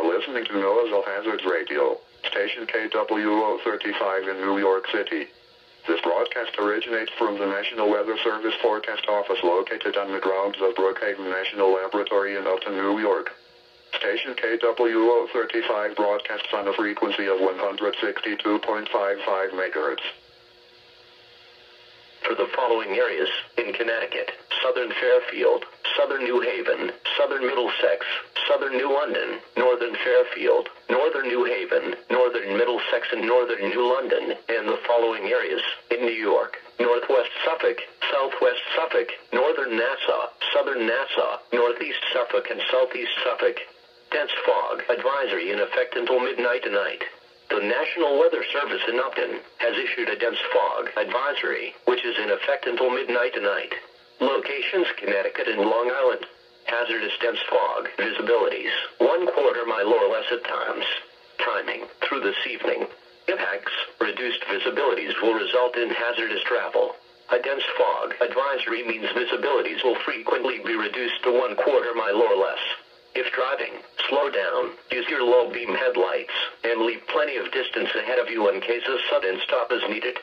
are listening to NOAA's Hazards Radio, station KWO35 in New York City. This broadcast originates from the National Weather Service Forecast Office located on the grounds of Brookhaven National Laboratory in Upton, New York. Station KWO35 broadcasts on a frequency of 162.55 MHz. For the following areas, in Connecticut, Southern Fairfield, Southern New Haven, Southern Middlesex, Southern New London, Northern Fairfield, Northern New Haven, Northern Middlesex and Northern New London, and the following areas, in New York, Northwest Suffolk, Southwest Suffolk, Northern Nassau, Southern Nassau, Northeast Suffolk and Southeast Suffolk. Dense fog advisory in effect until midnight tonight. The National Weather Service in Upton has issued a dense fog advisory, which is in effect until midnight tonight. Locations: Connecticut and Long Island. Hazardous dense fog visibilities 1/4 mile or less at times. Timing: through this evening. Impacts: reduced visibilities will result in hazardous travel. A dense fog advisory means visibilities will frequently be reduced to 1/4 mile or less. If driving, slow down, use your low beam headlights, and leave plenty of distance ahead of you in case a sudden stop is needed.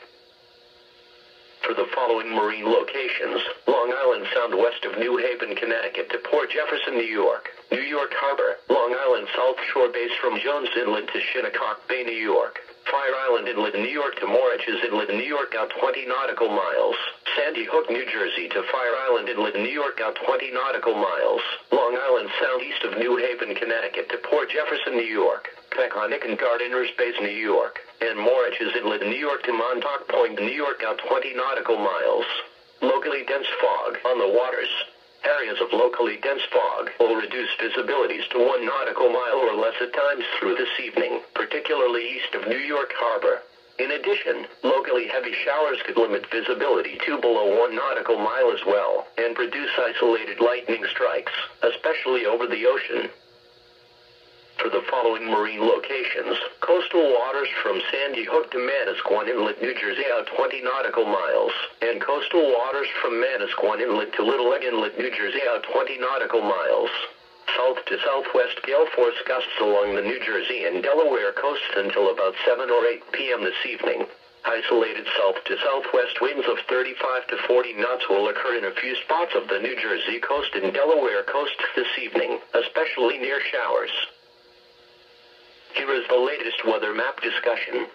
For the following marine locations: Long Island Sound west of New Haven, Connecticut to Port Jefferson, New York, New York Harbor, Long Island South Shore base from Jones Inlet to Shinnecock Bay, New York, Fire Island Inlet, New York to Moriches Inlet, New York out 20 nautical miles, Sandy Hook, New Jersey to Fire Island Inlet, New York out 20 nautical miles, Long Island Sound east of New Haven, Connecticut to Port Jefferson, New York, Peconic and Gardiner's Base, New York, and Moriches Inlet, New York to Montauk Point, New York out 20 nautical miles. Locally dense fog on the waters. Areas of locally dense fog will reduce visibilities to 1 nautical mile or less at times through this evening, particularly east of New York Harbor. In addition, locally heavy showers could limit visibility to below 1 nautical mile as well, and produce isolated lightning strikes, especially over the ocean. For the following marine locations: coastal waters from Sandy Hook to Manasquan Inlet, New Jersey out 20 nautical miles, and coastal waters from Manasquan Inlet to Little Egg Inlet, New Jersey out 20 nautical miles. South to southwest gale force gusts along the New Jersey and Delaware coasts until about 7 or 8 p.m. this evening. Isolated south to southwest winds of 35 to 40 knots will occur in a few spots of the New Jersey coast and Delaware coasts this evening, especially near showers. Here is the latest weather map discussion.